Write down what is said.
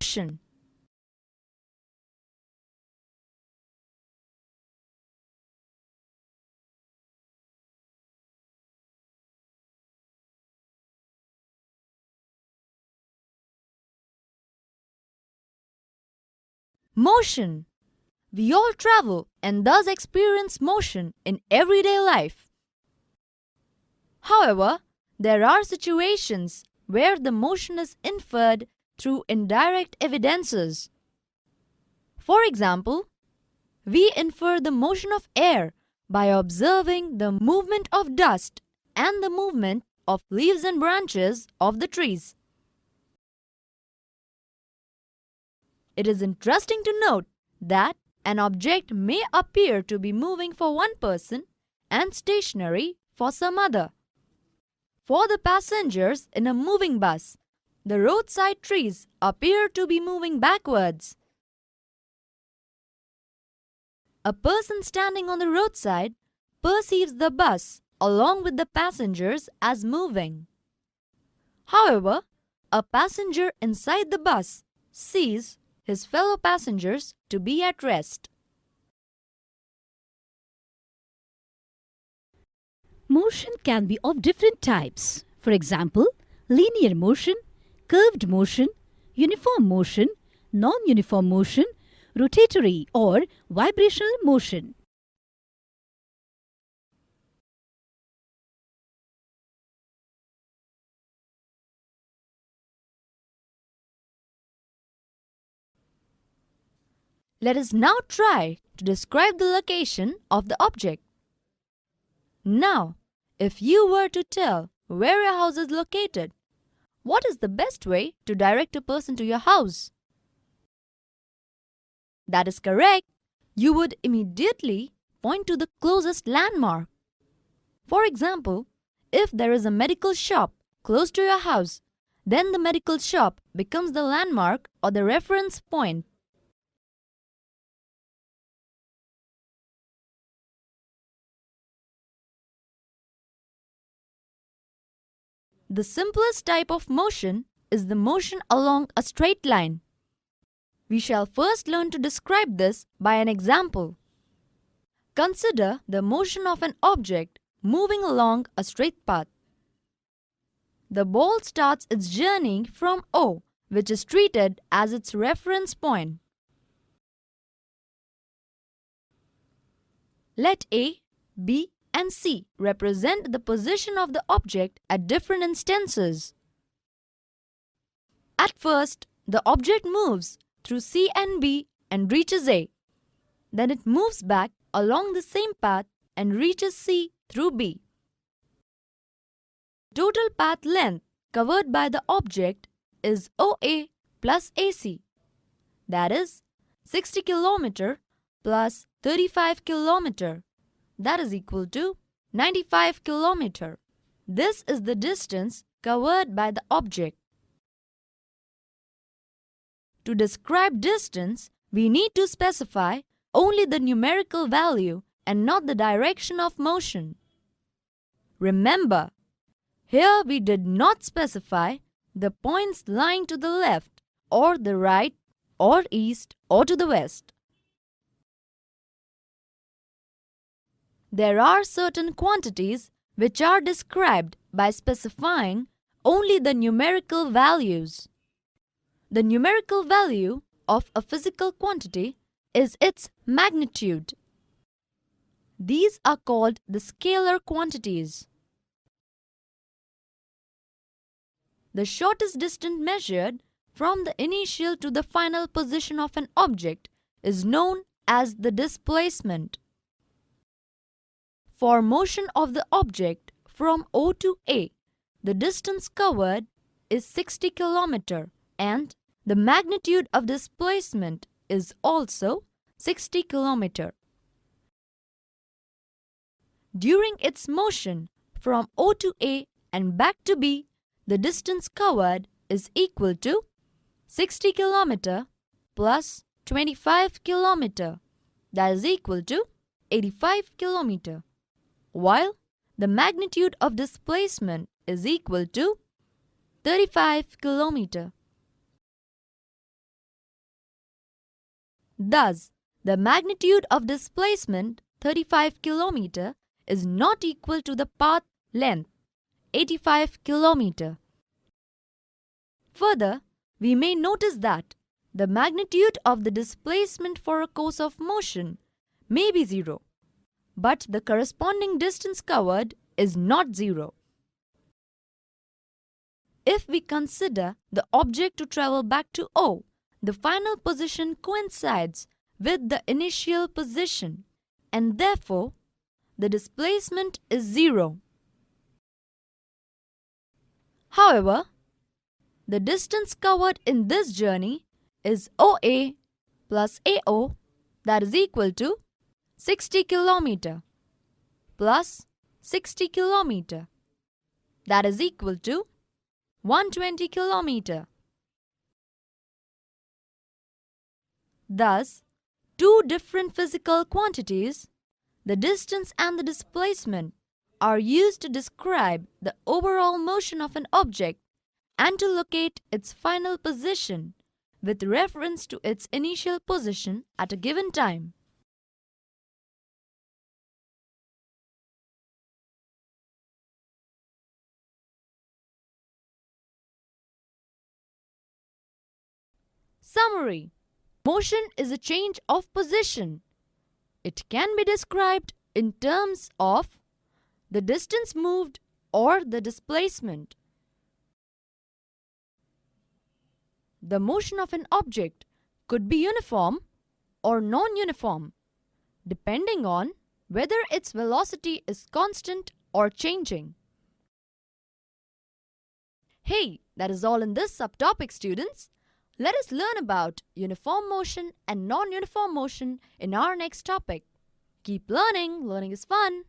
motion. Motion. We all travel and thus experience motion in everyday life. However, there are situations where the motion is inferred through indirect evidences. For example, we infer the motion of air by observing the movement of dust and the movement of leaves and branches of the trees. It is interesting to note that an object may appear to be moving for one person and stationary for some other. For the passengers in a moving bus, the roadside trees appear to be moving backwards. A person standing on the roadside perceives the bus along with the passengers as moving. However, a passenger inside the bus sees his fellow passengers to be at rest. Motion can be of different types. For example, linear motion, curved motion, uniform motion, non-uniform motion, rotatory or vibrational motion. Let us now try to describe the location of the object. Now, if you were to tell where your house is located, what is the best way to direct a person to your house? That is correct. You would immediately point to the closest landmark. For example, if there is a medical shop close to your house, then the medical shop becomes the landmark or the reference point. The simplest type of motion is the motion along a straight line. We shall first learn to describe this by an example. Consider the motion of an object moving along a straight path. The ball starts its journey from O, which is treated as its reference point. Let A, B, and C represent the position of the object at different instances. At first, the object moves through C and B and reaches A. Then it moves back along the same path and reaches C through B. Total path length covered by the object is OA plus AC. That is 60 km plus 35 km. That is equal to 95 km. This is the distance covered by the object. To describe distance, we need to specify only the numerical value and not the direction of motion. Remember, here we did not specify the points lying to the left or the right or east or to the west. There are certain quantities which are described by specifying only the numerical values. The numerical value of a physical quantity is its magnitude. These are called the scalar quantities. The shortest distance measured from the initial to the final position of an object is known as the displacement. For motion of the object from O to A, the distance covered is 60 km and the magnitude of displacement is also 60 km. During its motion from O to A and back to B, the distance covered is equal to 60 km plus 25 km. That is equal to 85 km. While the magnitude of displacement is equal to 35 km. Thus, the magnitude of displacement 35 km is not equal to the path length 85 km. Further, we may notice that the magnitude of the displacement for a course of motion may be 0, but the corresponding distance covered is not 0. If we consider the object to travel back to O, the final position coincides with the initial position, and therefore the displacement is 0. However, the distance covered in this journey is OA plus AO, that is equal to 60 km plus 60 km, that is equal to 120 km. Thus, two different physical quantities, the distance and the displacement, are used to describe the overall motion of an object and to locate its final position with reference to its initial position at a given time. Summary: motion is a change of position. It can be described in terms of the distance moved or the displacement. The motion of an object could be uniform or non-uniform, depending on whether its velocity is constant or changing. Hey, that is all in this subtopic, students. Let us learn about uniform motion and non-uniform motion in our next topic. Keep learning. Learning is fun.